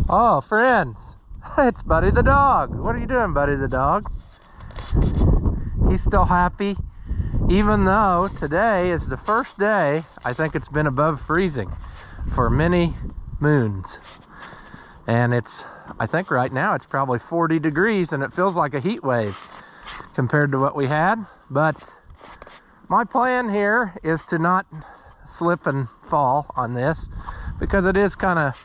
Oh, friends, it's Buddy the dog. What are you doing, Buddy the dog? He's still happy, even though today is the first day I think it's been above freezing for many moons. And I think right now it's probably 40 degrees and it feels like a heat wave compared to what we had. But my plan here is to not slip and fall on this, because it is kind of,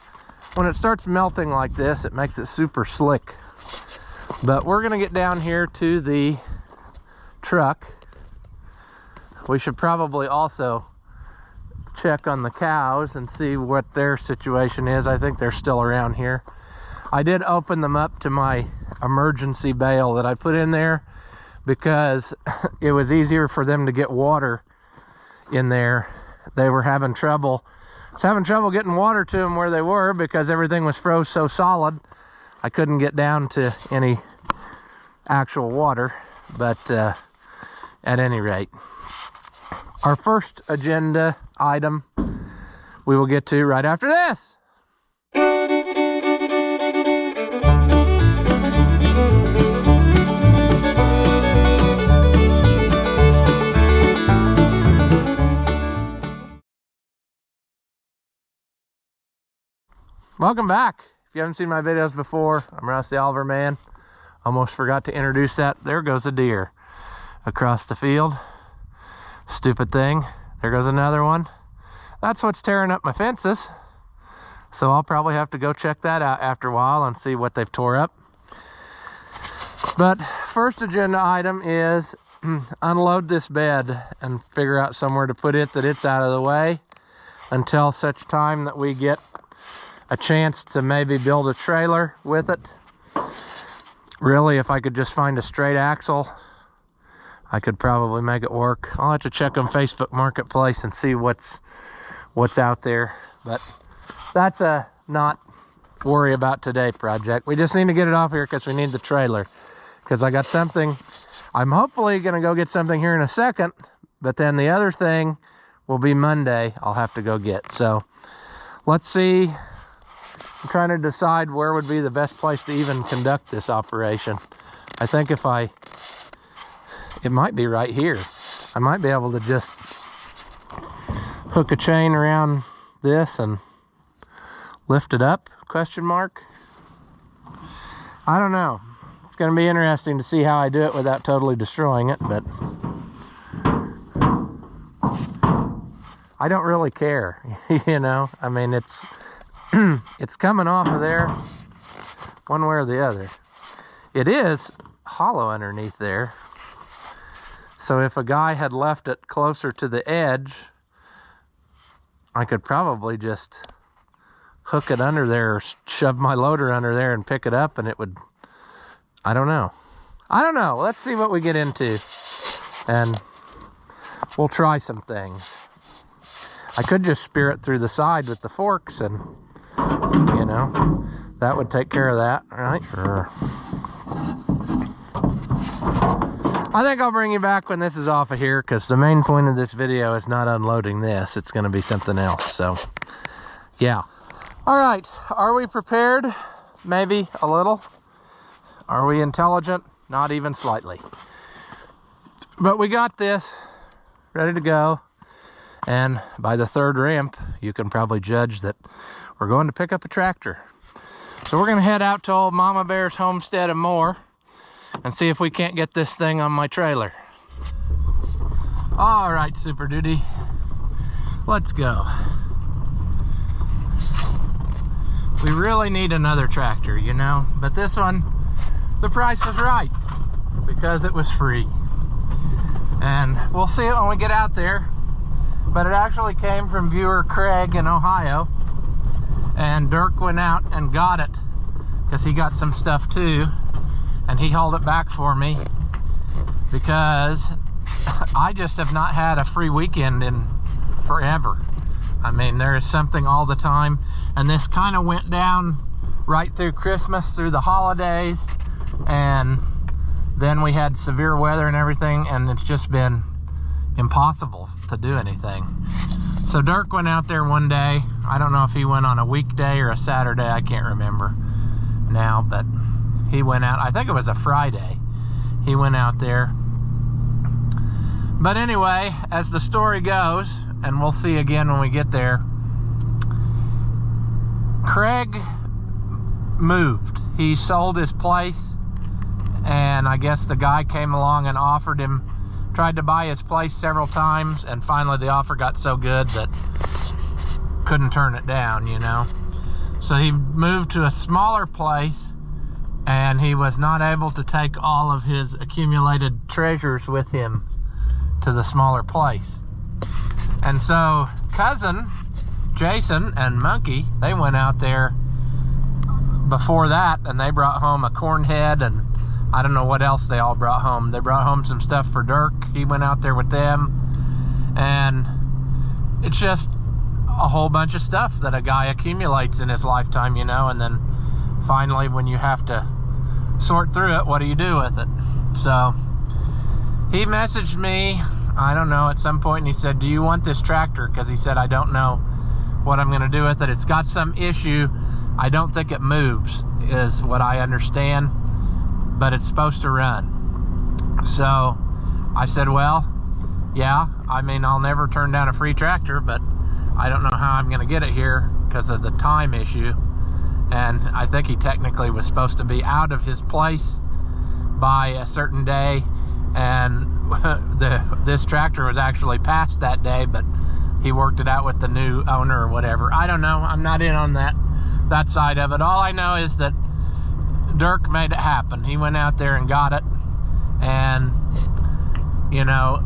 when it starts melting like this, it makes it super slick. But we're gonna get down here to the truck. We should probably also check on the cows and see what their situation is. I think they're still around here. I did open them up to my emergency bale that I put in there because it was easier for them to get water in there. They were having trouble. I was having trouble getting water to them where they were because everything was froze so solid. I couldn't get down to any actual water. But at any rate, our first agenda item we will get to right after this. Welcome back. If you haven't seen my videos before, I'm Russ the Oliver Man. Almost forgot to introduce that. There goes a deer across the field. Stupid thing. There goes another one. That's what's tearing up my fences. So I'll probably have to go check that out after a while and see what they've tore up. But first agenda item is unload this bed and figure out somewhere to put it that it's out of the way until such time that we get a chance to maybe build a trailer with it. Really, if I could just find a straight axle, I could probably make it work. I'll have to check on Facebook Marketplace and see what's out there. But that's a not worry about today project. We just need to get it off here because we need the trailer. Because I got something, I'm hopefully going to go get something here in a second, but then the other thing will be Monday I'll have to go get. So let's see. I'm trying to decide where would be the best place to even conduct this operation. I think it might be right here. I might be able to just hook a chain around this and lift it up, question mark. I don't know. It's going to be interesting to see how I do it without totally destroying it, but I don't really care, you know? I mean, it's coming off of there one way or the other. It is hollow underneath there. So if a guy had left it closer to the edge, I could probably just hook it under there or shove my loader under there and pick it up and it would, I don't know. Let's see what we get into and we'll try some things. I could just spear it through the side with the forks and, you know, that would take care of that, right? Sure. I think I'll bring you back when this is off of here, because the main point of this video is not unloading this. It's going to be something else. So, yeah. All right. Are we prepared? Maybe a little. Are we intelligent? Not even slightly. But we got this ready to go. And by the third ramp, you can probably judge that we're going to pick up a tractor. So we're going to head out to old Mama Bear's homestead and more and see if we can't get this thing on my trailer. All right, Super Duty, let's go. We really need another tractor, you know, but this one, the price was right because it was free. And we'll see it when we get out there. But it actually came from viewer Craig in Ohio, and Dirk went out and got it because he got some stuff too, and he hauled it back for me because I just have not had a free weekend in forever. I mean, there is something all the time, and this kind of went down right through Christmas, through the holidays, and then we had severe weather and everything, and it's just been impossible to do anything. So Dirk went out there one day. I don't know if he went on a weekday or a Saturday, I can't remember now, but he went out, I think it was a Friday. He went out there. But anyway, as the story goes, and we'll see again when we get there, Craig moved. He sold his place, and I guess the guy came along and offered him, tried to buy his place several times, and finally the offer got so good that couldn't turn it down, you know. So he moved to a smaller place, and he was not able to take all of his accumulated treasures with him to the smaller place. And so cousin Jason and Monkey, they went out there before that, and they brought home a corn head, and I don't know what else they all brought home. They brought home some stuff for Dirk. He went out there with them, and it's just a whole bunch of stuff that a guy accumulates in his lifetime, you know, and then finally when you have to sort through it, what do you do with it? So he messaged me, I don't know, at some point, and he said, do you want this tractor? Because he said, I don't know what I'm going to do with it. It's got some issue. I don't think it moves, is what I understand, but it's supposed to run. So I said, well, yeah, I mean, I'll never turn down a free tractor, but I don't know how I'm going to get it here because of the time issue. And I think he technically was supposed to be out of his place by a certain day, and this tractor was actually passed that day, but he worked it out with the new owner or whatever. I don't know. I'm not in on that side of it. All I know is that Dirk made it happen. He went out there and got it, and you know,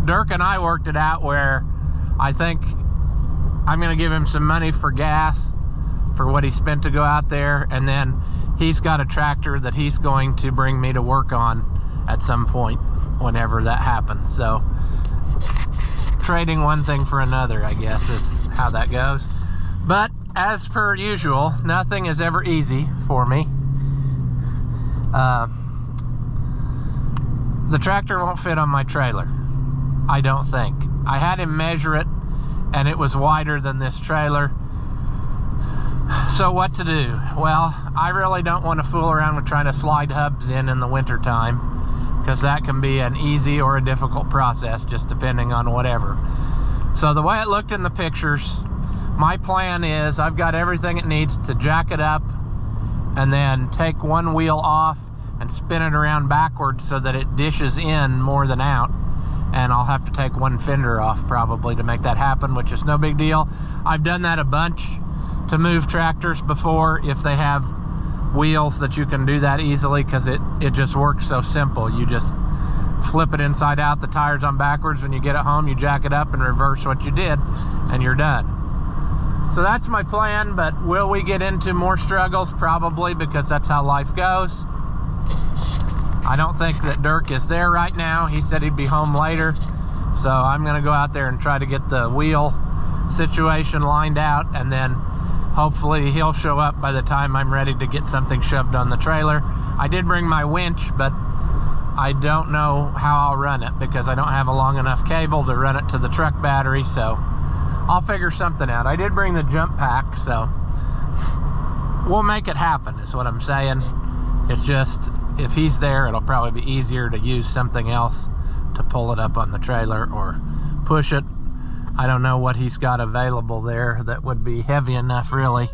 Dirk and I worked it out where I think I'm going to give him some money for gas for what he spent to go out there, and then he's got a tractor that he's going to bring me to work on at some point whenever that happens. So trading one thing for another, I guess, is how that goes. But as per usual, nothing is ever easy for me. The tractor won't fit on my trailer, I don't think. I had him measure it, and it was wider than this trailer. So what to do? Well, I really don't want to fool around with trying to slide hubs in the winter time, because that can be an easy or a difficult process, just depending on whatever. So the way it looked in the pictures, my plan is I've got everything it needs to jack it up and then take one wheel off and spin it around backwards so that it dishes in more than out. And I'll have to take one fender off probably to make that happen, which is no big deal. I've done that a bunch to move tractors before if they have wheels that you can do that easily, because it just works so simple. You just flip it inside out, the tires on backwards. When you get it home, you jack it up and reverse what you did, and you're done. So that's my plan, but will we get into more struggles? Probably, because that's how life goes. I don't think that Dirk is there right now. He said he'd be home later, so I'm gonna go out there and try to get the wheel situation lined out, and then hopefully he'll show up by the time I'm ready to get something shoved on the trailer. I did bring my winch, but I don't know how I'll run it because I don't have a long enough cable to run it to the truck battery, so I'll figure something out. I did bring the jump pack, so we'll make it happen is what I'm saying. It's just, if he's there, it'll probably be easier to use something else to pull it up on the trailer or push it. I don't know what he's got available there that would be heavy enough, really.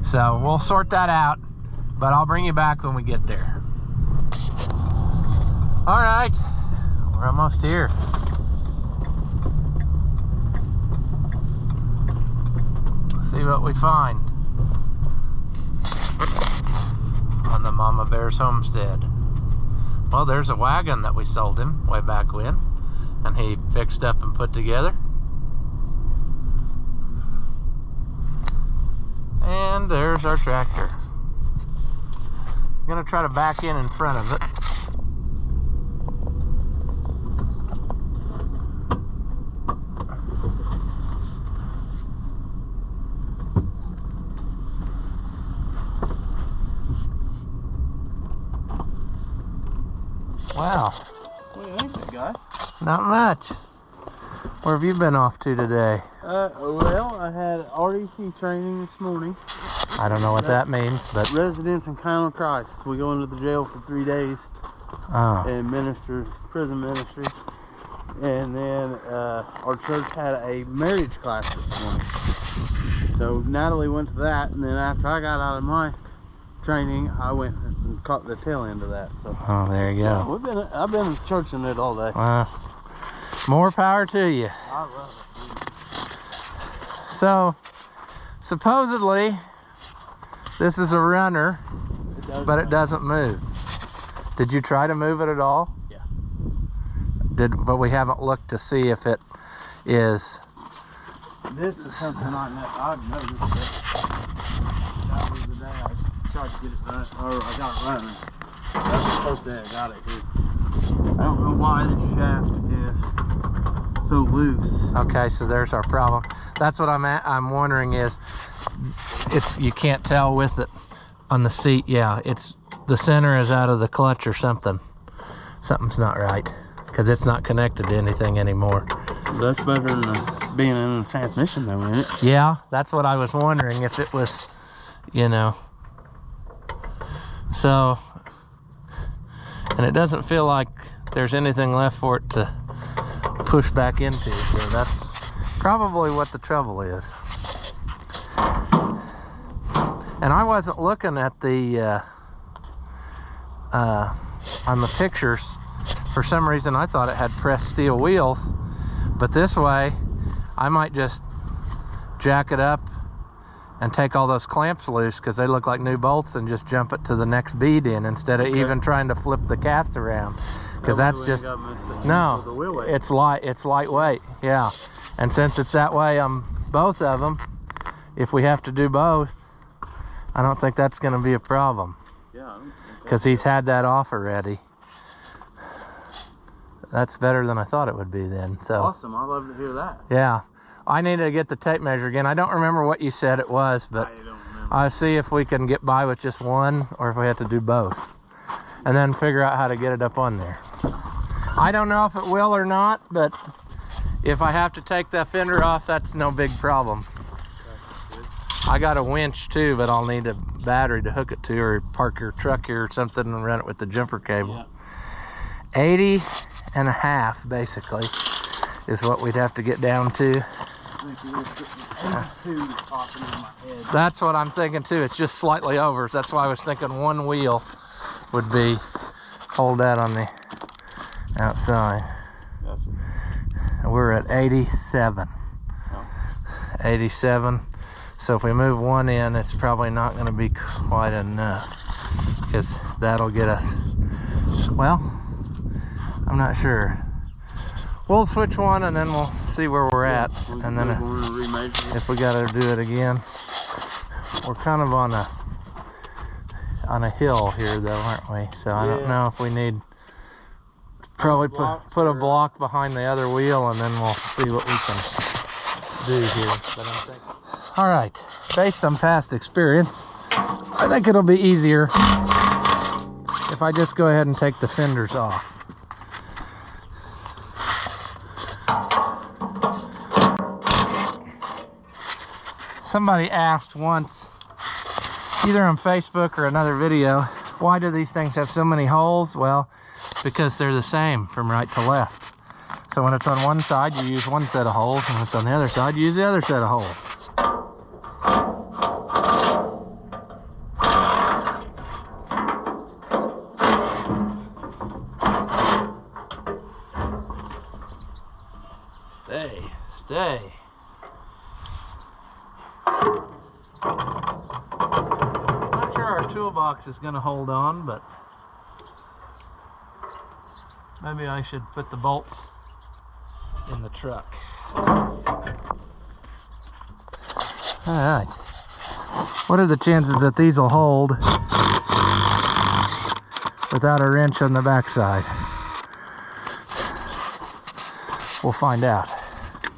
So we'll sort that out, but I'll bring you back when we get there. All right, we're almost here. Let's see what we find on the Mama Bear's homestead. Well, there's a wagon that we sold him way back when, and he fixed up and put together. And there's our tractor. I'm gonna try to back in front of it. Wow. What do you think, big guy? Not much. Where have you been off to today? Well, I had REC training this morning. I don't know what that means, but... Residence in Kind Christ. We go into the jail for 3 days and minister prison ministry. And then our church had a marriage class this morning. So Natalie went to that, and then after I got out of my training, I went and caught the tail end of that. So oh, there you go. Yeah, I've been churching it all day. More power to you. I love it. So, supposedly, this is a runner, but it doesn't move. Did you try to move it at all? Yeah. But we haven't looked to see if it is. This is something I've noticed. That was the day I tried to get it running, or I got it running. That's the first day I got it here. I don't know why this shaft is so loose. Okay, so there's our problem. That's what I'm wondering is, you can't tell with it on the seat. Yeah, it's the center is out of the clutch or something. Something's not right because it's not connected to anything anymore. That's better than being in the transmission though, isn't it? Yeah, that's what I was wondering if it was, you know. So, and it doesn't feel like there's anything left for it to push back into, so that's probably what the trouble is. And I wasn't looking at the on the pictures. For some reason I thought it had pressed steel wheels, but this way I might just jack it up and take all those clamps loose because they look like new bolts and just jump it to the next bead in instead of even trying to flip the cast around, because that's just it's lightweight. Yeah, and since it's that way on both of them, if we have to do both, I don't think that's going to be a problem. Yeah, because he's had that off already. That's better than I thought it would be then. So awesome, I love to hear that. Yeah, I needed to get the tape measure again. I don't remember what you said it was, but I don't remember. I'll see if we can get by with just one or if we have to do both, and then figure out how to get it up on there. I don't know if it will or not, but if I have to take that fender off, that's no big problem. I got a winch too, but I'll need a battery to hook it to, or park your truck here or something and run it with the jumper cable. Yeah. 80 and a half basically is what we'd have to get down to. That's what I'm thinking too. It's just slightly over. That's why I was thinking one wheel would be, hold that on the outside. Gotcha. We're at 87. Oh. 87. So if we move one in, it's probably not going to be quite enough, because that'll get us, well, I'm not sure. We'll switch one and then we'll see where we're at, and then if we got to do it again. We're kind of on a hill here though, aren't we? So I don't know if we need probably put a block behind the other wheel, and then we'll see what we can do here. But I'm thinking, all right, based on past experience, I think it'll be easier if I just go ahead and take the fenders off. Somebody asked once, either on Facebook or another video, why do these things have so many holes? Well, because they're the same from right to left. So when it's on one side, you use one set of holes, and when it's on the other side, you use the other set of holes. Stay. Not sure our toolbox is going to hold on, but maybe I should put the bolts in the truck. Alright. What are the chances that these will hold without a wrench on the backside? We'll find out.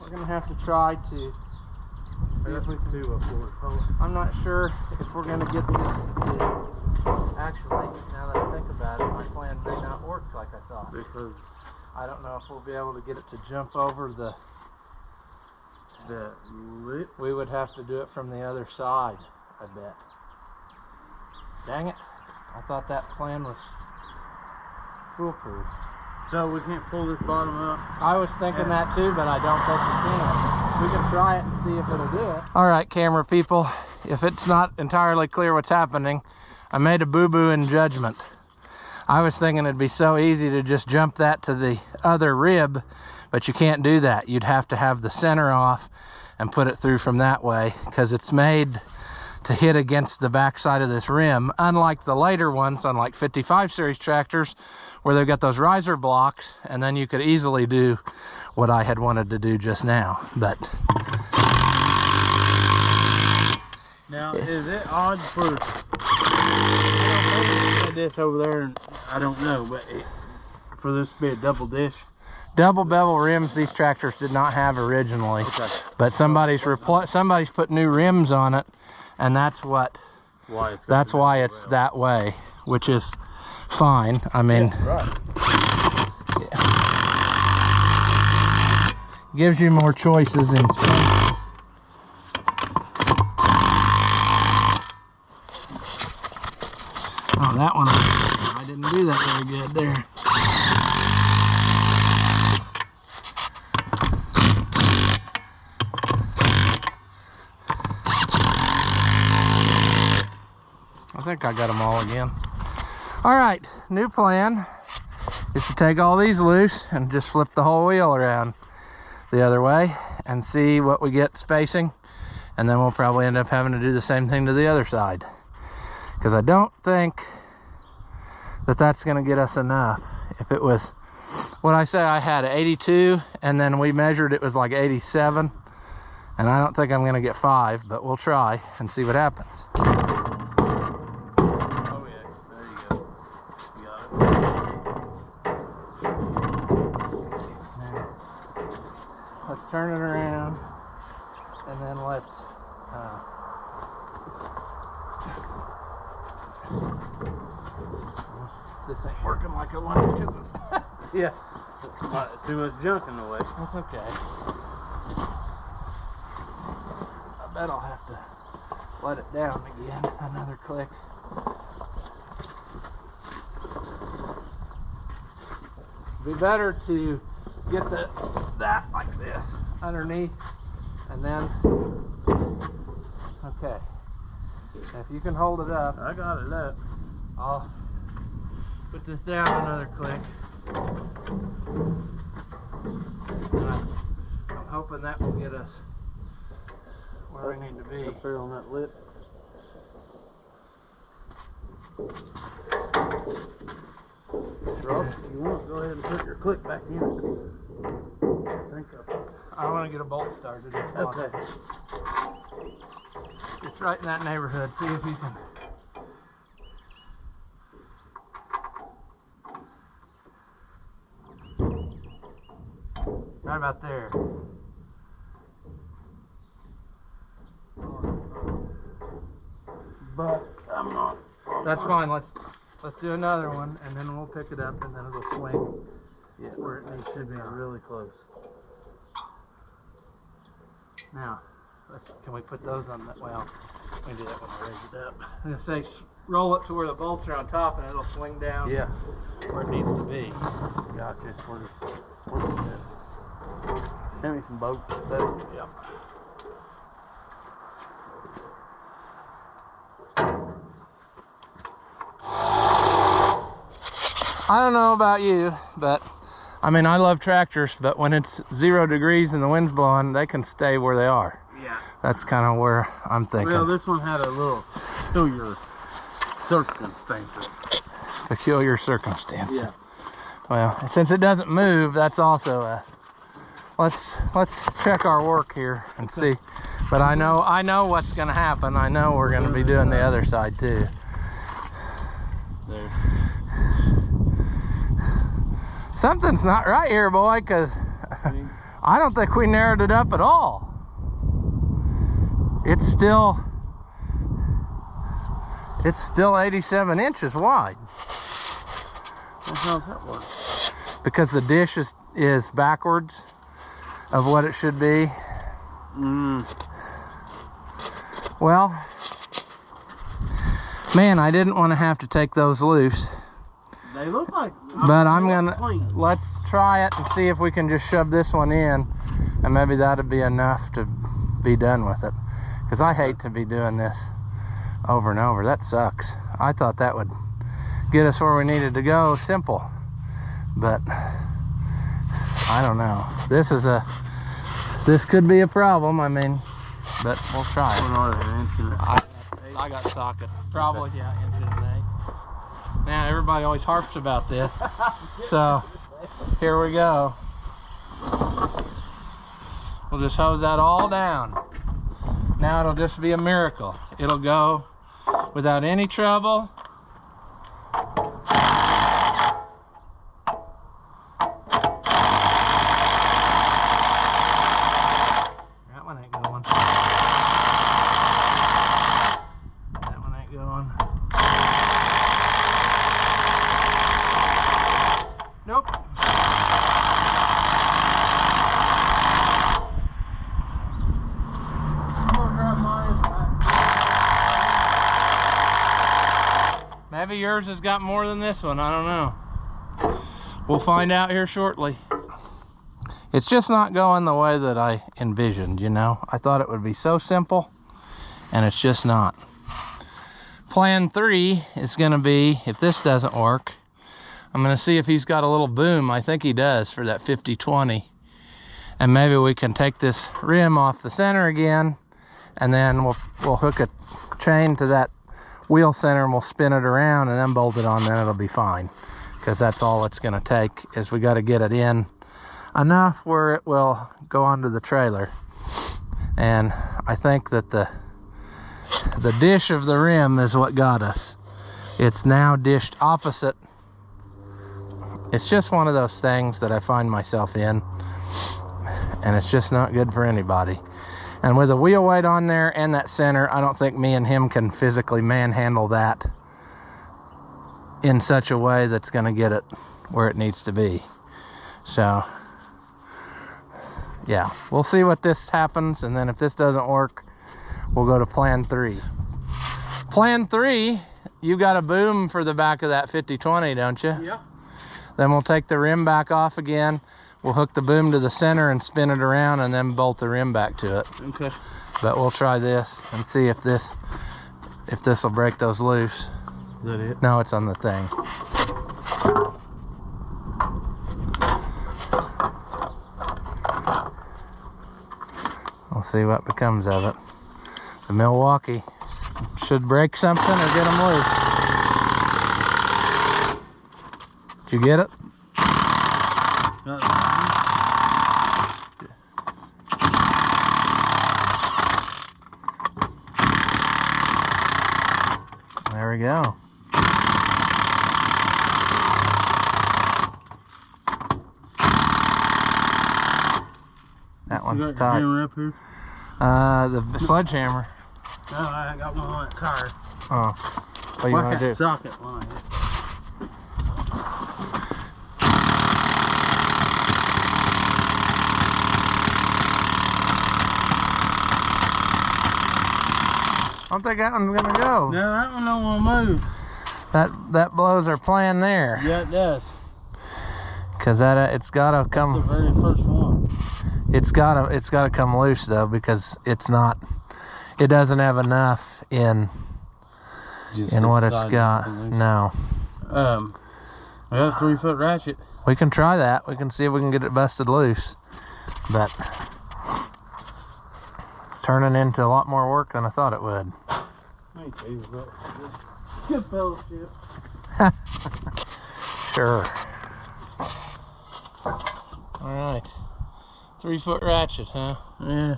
We're going to have to try to see if we can do it. I'm not sure if we're going to get this to, actually, now that I think about it, my plan may not work like I thought. Because I don't know if we'll be able to get it to jump over the The lip? We would have to do it from the other side, I bet. Dang it. I thought that plan was foolproof. So we can't pull this bottom up? I was thinking that too, but I don't think we can. We can try it and see if it'll do it. All right, camera people, if it's not entirely clear what's happening, I made a boo-boo in judgment. I was thinking it'd be so easy to just jump that to the other rib, but you can't do that. You'd have to have the center off and put it through from that way, because it's made to hit against the back side of this rim, unlike the later ones on like 55 series tractors where they've got those riser blocks, and then you could easily do what I had wanted to do just now. But now, is it odd for, I don't know, this over there, and I don't know, but for this to be a double dish? Double bevel rims these tractors did not have originally, okay. But somebody's put new rims on it, and that's why it's that way, which is fine. I mean, yeah, right. Yeah. Gives you more choices in space. Oh, that one, I didn't do that very good there. I think I got them all again. All right, new plan is to take all these loose and just flip the whole wheel around the other way and see what we get spacing, and then we'll probably end up having to do the same thing to the other side, because I don't think that that's going to get us enough. If it was what I say, I had 82 and then we measured, it was like 87, and I don't think I'm going to get 5, but we'll try and see what happens. Let's turn it around, and then let's this ain't working like I wanted to. Yeah, too much junk in the way. That's okay. I bet I'll have to let it down again. Another click. It'd be better to get that like this underneath, and then okay. If you can hold it up, I got it up. I'll put this down another click. I'm hoping that will get us where we need to be. Up there on that lip. Ross, if you want, go ahead and put your click back in. I want to get a bolt started. Okay. It's right in that neighborhood. See if you can. Right about there. But I'm not. That's fine. Let's do another one, and then we'll pick it up, and then it'll swing. Yeah, where it needs to be really close. Now, can we put those on that? Well, we can do that when I raise it up. I'm gonna say roll it to where the bolts are on top, and it'll swing down. Yeah, where it needs to be. Gotcha. Where's the hand me some bolts. Yep. I don't know about you, but I mean, I love tractors, but when it's 0 degrees and the wind's blowing, they can stay where they are. Yeah. That's kind of where I'm thinking. Well, this one had a little peculiar circumstances. Peculiar circumstances. Yeah. Well, since it doesn't move, that's also a... Let's check our work here and see. But I know what's going to happen. I know we're going to be doing the other side too. There. Something's not right here, boy, because I don't think we narrowed it up at all. It's still 87 inches wide. How does that work? Because the dish is backwards of what it should be. Well, man, I didn't want to have to take those loose. They look like... But let's try it and see if we can just shove this one in, and maybe that'd be enough to be done with it. Because I hate to be doing this over and over. That sucks. I thought that would get us where we needed to go, simple. But I don't know. This could be a problem, I mean, but we'll try it. I got socket. Probably, yeah, inch and an eighth. Man, everybody always harps about this. So, here we go. We'll just hose that all down. Now it'll just be a miracle. It'll go without any trouble. That one ain't going. That one ain't going. Nope. Maybe yours has got more than this one, I don't know. We'll find out here shortly. It's just not going the way that I envisioned, you know. I thought it would be so simple, and it's just not. Plan 3 is gonna be, if this doesn't work, I'm gonna see if he's got a little boom. I think he does for that 50-20. And maybe we can take this rim off the center again, and then we'll hook a chain to that wheel center and we'll spin it around and then bolt it on, then it'll be fine. Because that's all it's gonna take, is we gotta get it in enough where it will go onto the trailer. And I think that the dish of the rim is what got us. It's now dished opposite. It's just one of those things that I find myself in, and it's just not good for anybody. And with a wheel weight on there and that center, I don't think me and him can physically manhandle that in such a way that's gonna get it where it needs to be. So, yeah, we'll see what this happens, and then if this doesn't work, we'll go to plan 3. Plan 3, you got a boom for the back of that 50-20, don't you? Yeah. Then we'll take the rim back off again. We'll hook the boom to the center and spin it around, and then bolt the rim back to it. Okay. But we'll try this and see if this will break those loose. Is that it? No, it's on the thing. We'll see what becomes of it. The Milwaukee should break something or get them loose. Did you get it? There we go. That one's tight. Hammer up here? The sledgehammer. No, I got one on that car. Oh, what do you want to do? Socket line. I don't think that one's gonna go. No, that one don't want to move. That blows our plan there. Yeah, it does. Cause it's gotta come. That's the very first one. It's gotta come loose though, because it doesn't have enough in what it's got. No. I got a 3-foot ratchet. We can try that. We can see if we can get it busted loose. But it's turning into a lot more work than I thought it would. Good fellowship. Sure. All right. 3-foot ratchet, huh? Yeah.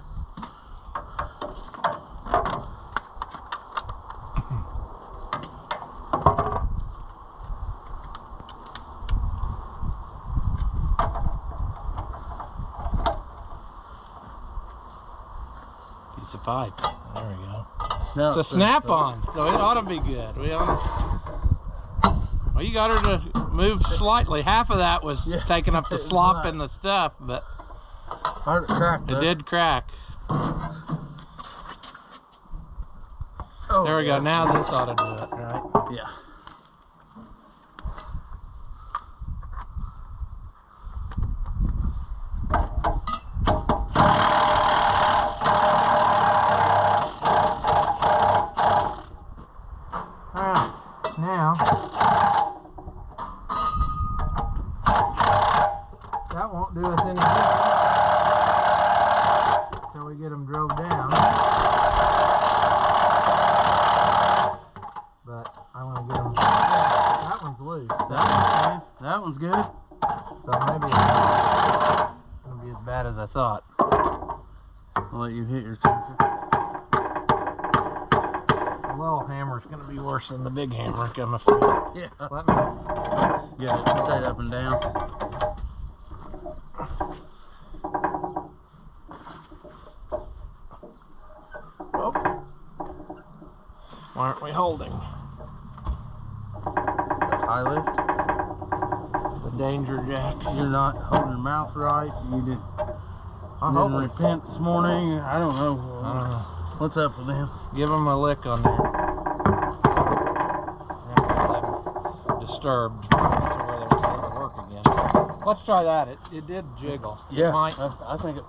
Piece of pipe. There we go. No, it's a snap-on, so it ought to be good. Well, you got her to move slightly. Half of that was taking up the slop and the stuff, but it cracked. It did crack. Oh, there we go. Now this ought to do it, right? Yeah. Now, that won't do us any good until we get them drove down. But I want to get them. That one's loose. That one's good. So maybe it's not going to be as bad as I thought. I'll let you hit your sensor. The little hammer's going to be worse than the big hammer, I'm afraid. Yeah. Let me. Yeah, straight up and down. Oh. Why aren't we holding? High lift. The danger jack. You're not holding your mouth right. You didn't repent this morning. I don't know. What's up with them? Give them a lick on there. Disturbed to where they're able to work again. Let's try that. It did jiggle. Yeah, it might. I think it.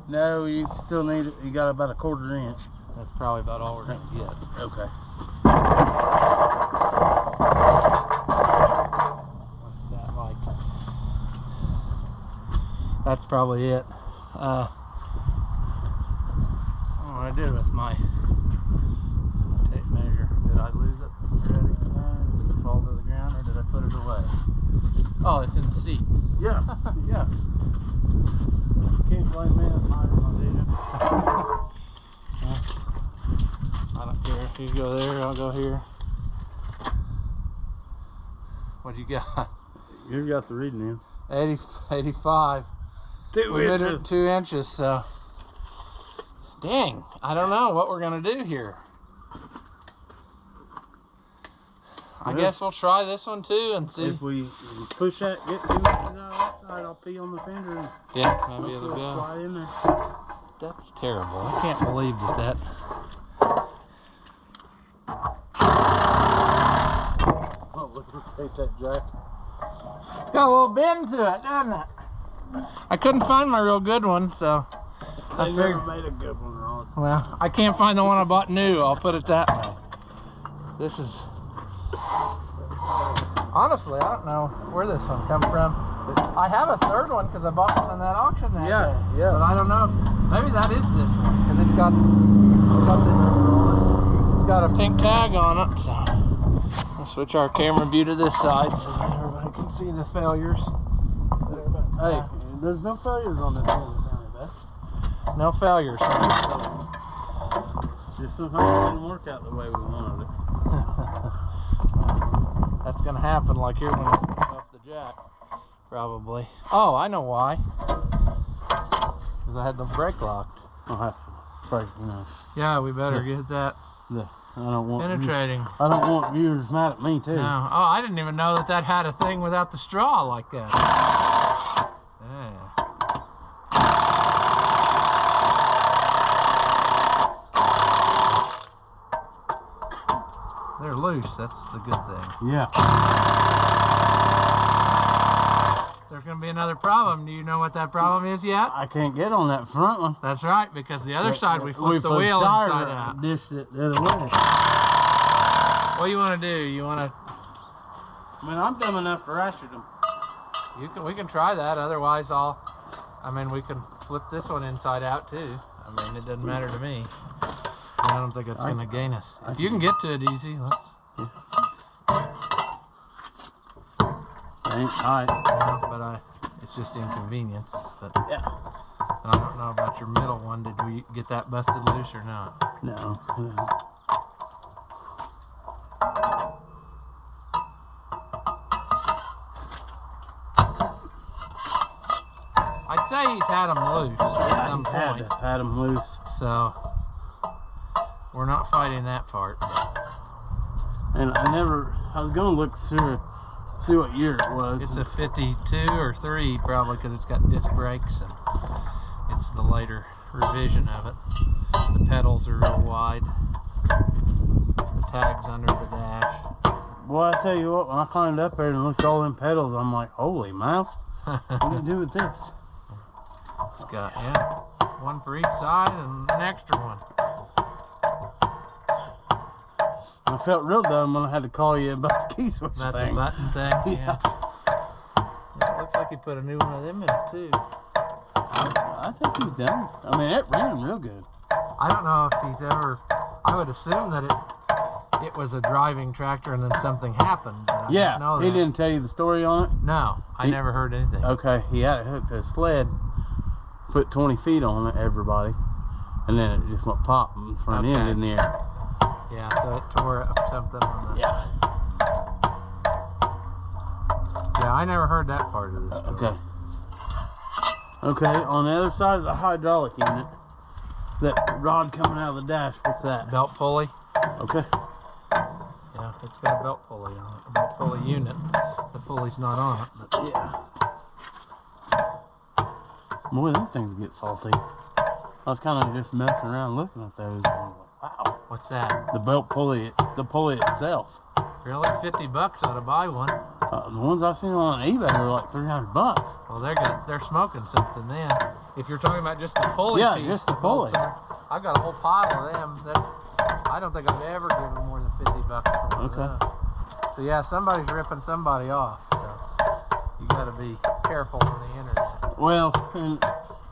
No, you still need it. You got about a 1/4 inch. That's probably about all we're going to get. Okay. What's that like? That's probably it. What do I do with my tape measure? Did I lose it already? Did it fall to the ground or did I put it away? Oh, it's in the seat. Yeah, yeah. Can't blame me. It's my vision. I don't care if you go there, I'll go here. What do you got? You've got the reading in. 85. 2 We inches. did it 2 inches, so. Dang, I don't know what we're gonna do here. I guess we'll try this one too and see. If we push that, get 2 inches out of that side, I'll pee on the fender and Yeah, maybe it'll go. slide in there. That's terrible. I can't believe that. Oh, look, take that jack. Got a little bend to it, doesn't it? I couldn't find my real good one, so I They figured. never made a good one, Ross. Well, I can't find the one I bought new. I'll put it that way. This is. Honestly, I don't know where this one come from. I have a third one because I bought one in that auction that day. Yeah. But I don't know. Maybe that is this one because it's got a pink tag on it. So I'll switch our camera view to this side so that everybody can see the failures. Hey, there's no failures on this one, Beth. No failures. Just sometimes it didn't work out the way we wanted it. That's gonna happen like here when I put off the jack, probably. Oh, I know why. Because I had the brake locked. I'll have to break, Yeah, we better get that I don't want penetrating. I don't want viewers mad at me too. No. Oh, I didn't even know that had a thing without the straw like that. Yeah. They're loose, that's the good thing. Yeah. There's going to be another problem. Do you know what that problem is yet? I can't get on that front one. That's right, because the other side we flipped the wheel inside out. Dished it the other way. What do you want to do? You want to... I mean, I'm dumb enough to ratchet them. We can try that, otherwise we can flip this one inside out too. I mean, it doesn't matter to me. I don't think it's going to gain us. If you can get to it easy, let's... Ain't tight. Yeah, but it's just inconvenience. But Yeah. I don't know about your middle one. Did we get that busted loose or not? No. I'd say he's had them loose at some point. Had them loose. So we're not fighting that part. And I never I was gonna look through, see what year it was. It's a 52 or 3 probably, because it's got disc brakes and it's the later revision of it. The pedals are real wide. The tag's under the dash. Boy, I tell you what, when I climbed up there and looked at all them pedals, I'm like, holy mouse, what do you do with this? It's got, yeah, one for each side and an extra one. I felt real dumb when I had to call you about the key switch That's thing. the button thing, yeah. It looks like he put a new one of them in it too. I think he's done. I mean, it ran real good. I don't know if he's ever, I would assume that it was a driving tractor and then something happened. But I Yeah, didn't know he that. didn't tell you the story on it? No, I never heard anything. Okay, he had it hooked to a sled, put 20 feet on it, everybody, and then it just went pop from an end in the air. Yeah, so it tore up something on the... Yeah. Yeah, I never heard that part of the story. Okay. Okay, on the other side of the hydraulic unit, that rod coming out of the dash, what's that? Belt pulley. Okay. Yeah, it's got a belt pulley on it. A belt pulley unit. The pulley's not on it, but... Yeah. Boy, them things get salty. I was kind of just messing around looking at those. And I was like, wow. What's that? The belt pulley, the pulley itself. Really? $50 ought to buy one. The ones I've seen on eBay are like $300. Well, they're smoking something then. If you're talking about just the pulley piece, just the pulley. I've got a whole pile of them. I don't think I've ever given more than $50 for one of those. So yeah, somebody's ripping somebody off. So you got to be careful on the internet. Well, and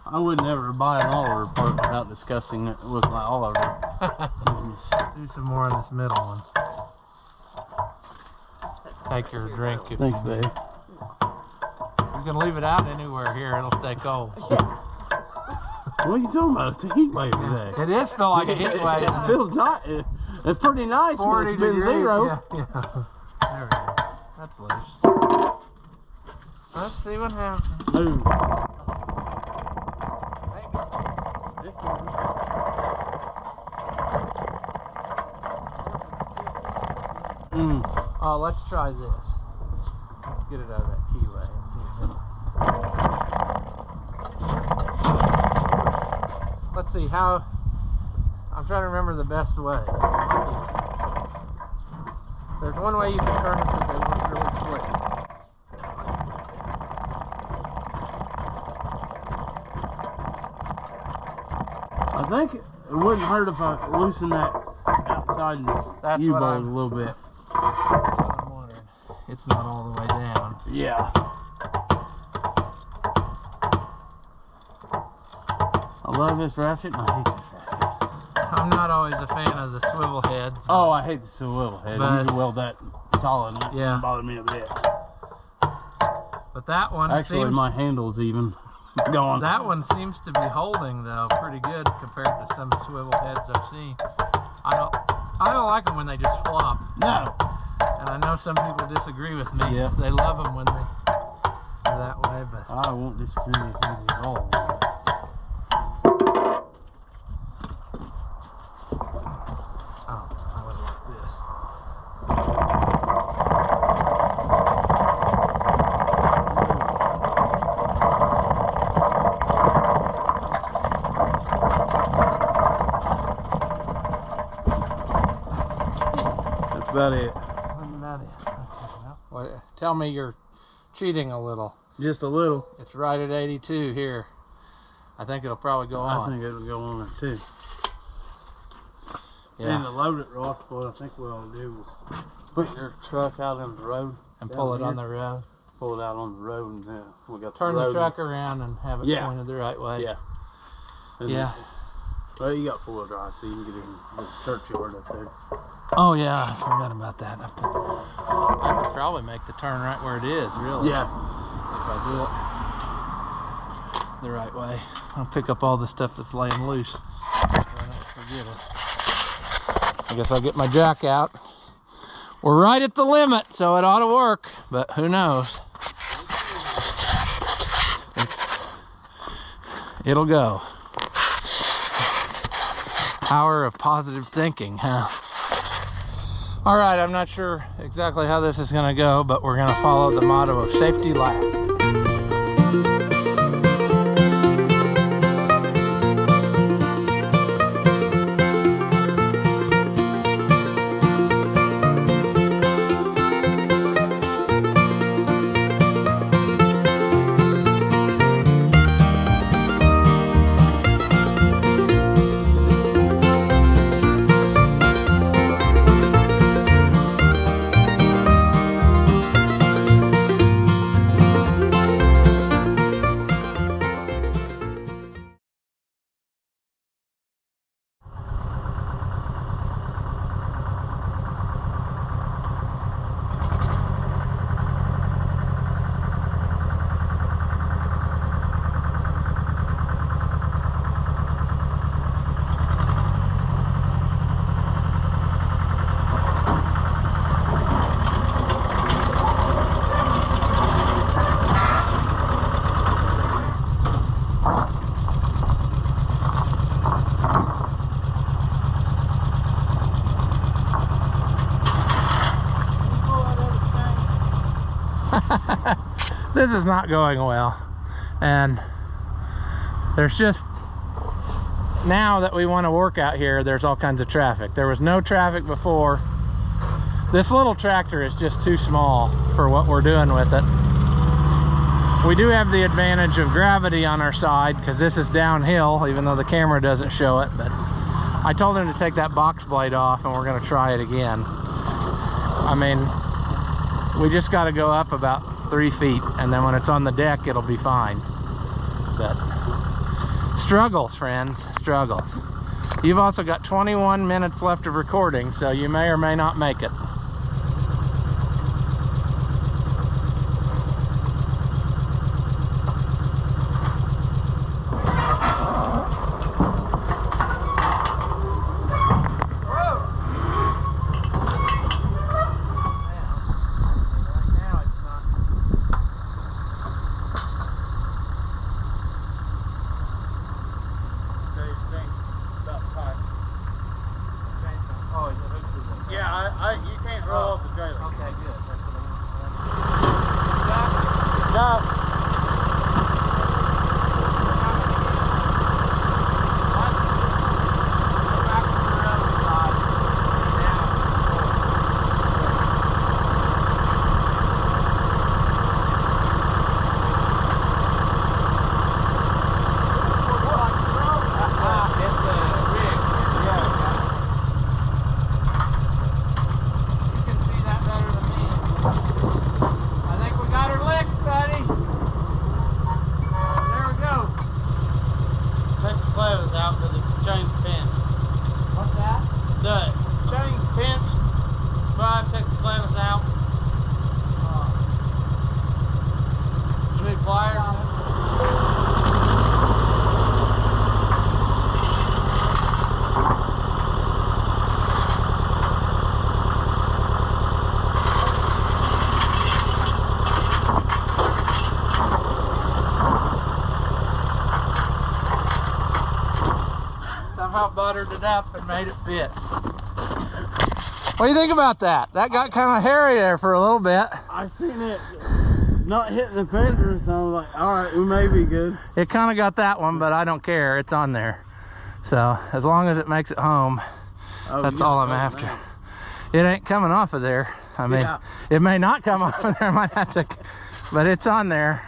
I would never buy an Oliver part without discussing it with my Oliver. Do some more on this middle one. Take your drink. If Thanks, you babe. You can leave it out anywhere here; it'll stay cold. What are you talking about? It's a heat wave today. It is feel like a heat wave. It feels not. It's pretty nice when it's been 0. Yeah. There we go. That's loose. Let's see what happens. Move. Oh, let's try this. Let's get it out of that keyway and see if it'll... Let's see how... I'm trying to remember the best way. There's one way you can turn it so they look really slick. I think it wouldn't hurt if I loosen that outside U-bolt a little bit. That's what I'm wondering. It's not all the way down. Yeah. I love this ratchet and I hate this ratchet. I'm not always a fan of the swivel heads. Oh, I hate the swivel head. You can weld that solid and that doesn't bother me a bit. But that one actually, my handle's even going. That one seems to be holding though pretty good compared to some swivel heads I've seen. I don't like them when they just flop. No. And I know some people disagree with me. Yeah. They love them when they're that way, but I won't disagree with you at all. Oh, I was like this. That's about it. Well, tell me you're cheating a little. Just a little. It's right at 82 here. I think it'll probably go on. I think it'll go on there too. Yeah. And to load it, Ross, what I think what I'll do is put your truck out on the road. And pull it on the road. Pull it out on the road and then we got Turn the truck around and have it pointed the right way. Yeah. And yeah. Well, you got 4-wheel drive, so you can get in the churchyard up there. Oh yeah, I forgot about that. I could probably make the turn right where it is, really. Yeah. If I do it the right way. I'll pick up all the stuff that's laying loose. So I don't forget it. I guess I'll get my jack out. We're right at the limit, so it ought to work, but who knows? It'll go. Power of positive thinking, huh? All right, I'm not sure exactly how this is going to go, but we're going to follow the motto of safety last. This is not going well, and there's just, now that we want to work out here, there's all kinds of traffic. There was no traffic before. This little tractor is just too small for what we're doing with it. We do have the advantage of gravity on our side because this is downhill, even though the camera doesn't show it. But I told him to take that box blade off, and we're going to try it again. I mean, we just got to go up about 3 feet, and then when it's on the deck, it'll be fine. But struggles, friends, struggles. You've also got 21 minutes left of recording, so you may or may not make it. You can't roll off the trailer. Okay, good. That's what I want. Stop. Buttered it up and made it fit. What do you think about that? That got kind of hairy there for a little bit. I seen it not hitting the fender, so I was like, all right, we may be good. It kind of got that one, but I don't care. It's on there. So as long as it makes it home, that's all I'm after. Man. It ain't coming off of there. I mean, It may not come off of there. I might have to, but it's on there.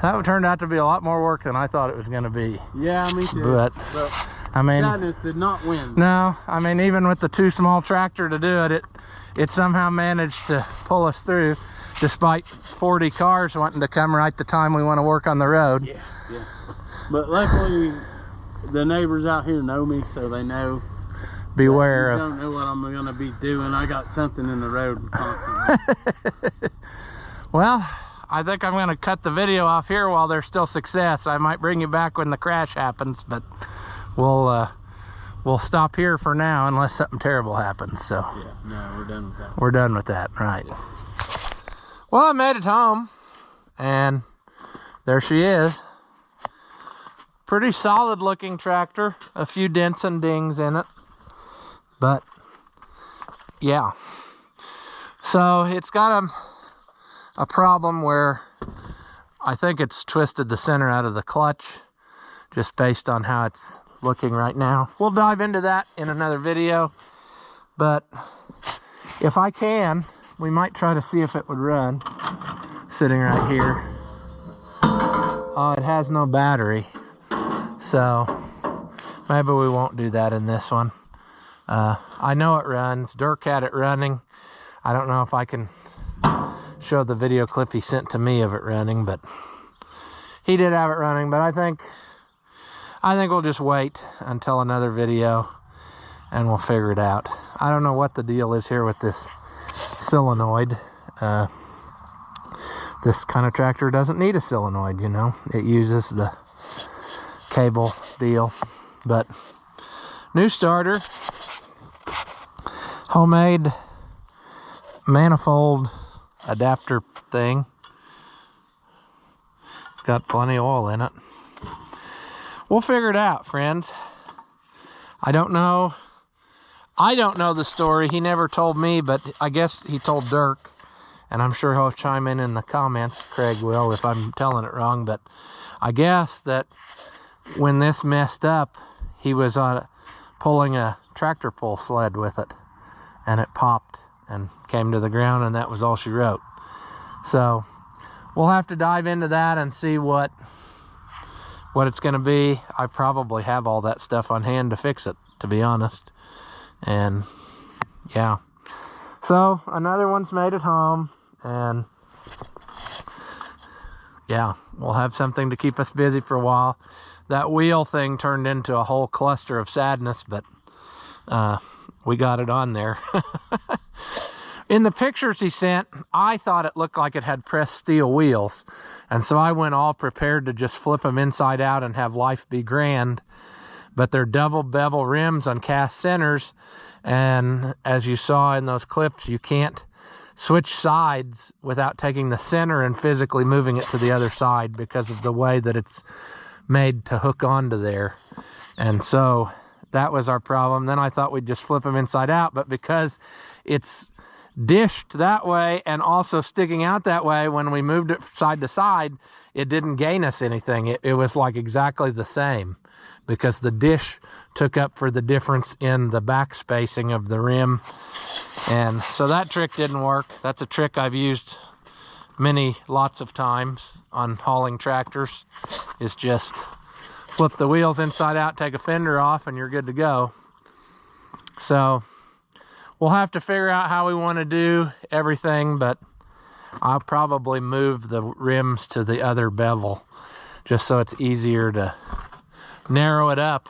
That turned out to be a lot more work than I thought it was going to be. Yeah, me too. But I mean, sadness did not win. No, I mean, even with the too small tractor to do it, it somehow managed to pull us through, despite 40 cars wanting to come right the time we want to work on the road. Yeah. But luckily, the neighbors out here know me, so they know. Beware of. I don't know what I'm going to be doing. I got something in the road constantly. Well, I think I'm going to cut the video off here while there's still success. I might bring you back when the crash happens, but we'll stop here for now unless something terrible happens. So yeah, no, we're done with that. We're done with that, right? Yeah. Well, I made it home, and there she is. Pretty solid looking tractor. A few dents and dings in it, but yeah. So it's got a problem where I think it's twisted the center out of the clutch, just based on how it's looking right now. We'll dive into that in another video, but if I can, we might try to see if it would run. Sitting right here. Oh, it has no battery, so maybe we won't do that in this one. I know it runs. Dirk had it running. I don't know if I can show the video clip he sent to me of it running, but he did have it running. But I think we'll just wait until another video and we'll figure it out. I don't know what the deal is here with this solenoid. This kind of tractor doesn't need a solenoid, you know. It uses the cable deal. But new starter, homemade manifold adapter thing. It's got plenty of oil in it. We'll figure it out, friends. I don't know the story. He never told me, but I guess he told Dirk, and I'm sure he'll chime in the comments. Craig will, if I'm telling it wrong. But I guess that when this messed up, he was pulling a tractor pull sled with it, and it popped and came to the ground, and that was all she wrote. So we'll have to dive into that and see what it's going to be. I probably have all that stuff on hand to fix it, to be honest. And yeah, so another one's made at home, and yeah, we'll have something to keep us busy for a while. That wheel thing turned into a whole cluster of sadness, but we got it on there. In the pictures he sent, I thought it looked like it had pressed steel wheels, and so I went all prepared to just flip them inside out and have life be grand. But they're double bevel rims on cast centers, and as you saw in those clips, you can't switch sides without taking the center and physically moving it to the other side because of the way that it's made to hook onto there. And so that was our problem. Then I thought we'd just flip them inside out, but because it's dished that way and also sticking out that way, when we moved it side to side, it didn't gain us anything. It was like exactly the same, because the dish took up for the difference in the back spacing of the rim. And so that trick didn't work. That's a trick I've used lots of times on hauling tractors, is just flip the wheels inside out, take a fender off, and you're good to go. So we'll have to figure out how we want to do everything, but I'll probably move the rims to the other bevel just so it's easier to narrow it up.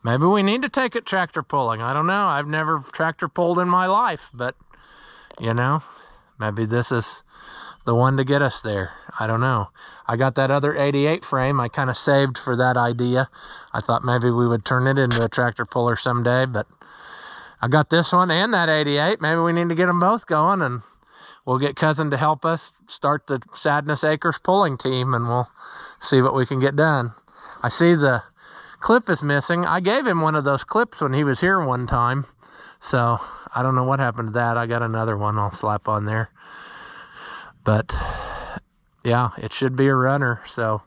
Maybe we need to take it tractor pulling. I don't know. I've never tractor pulled in my life, but you know, maybe this is the one to get us there. I don't know. I got that other 88 frame I kind of saved for that idea. I thought maybe we would turn it into a tractor puller someday, but I got this one and that 88. Maybe we need to get them both going, and we'll get Cousin to help us start the Sadness Acres pulling team, and we'll see what we can get done. I see the clip is missing. I gave him one of those clips when he was here one time, so I don't know what happened to that. I got another one I'll slap on there. But yeah, it should be a runner, so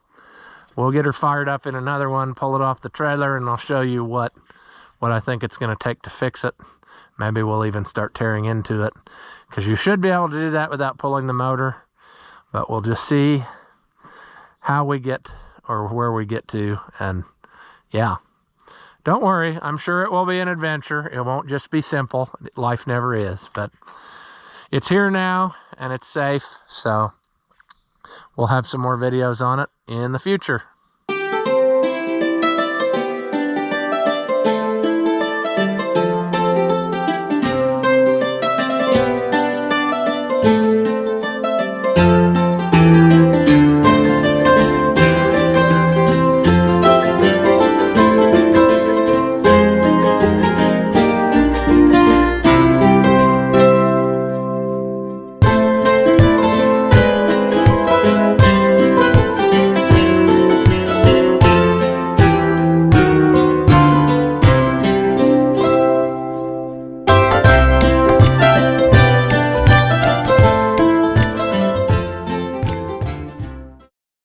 we'll get her fired up in another one, pull it off the trailer, and I'll show you what I think it's going to take to fix it. Maybe we'll even start tearing into it, because you should be able to do that without pulling the motor. But we'll just see how we get, or where we get to. And yeah, don't worry, I'm sure it will be an adventure. It won't just be simple. Life never is, but it's here now and it's safe, so we'll have some more videos on it in the future.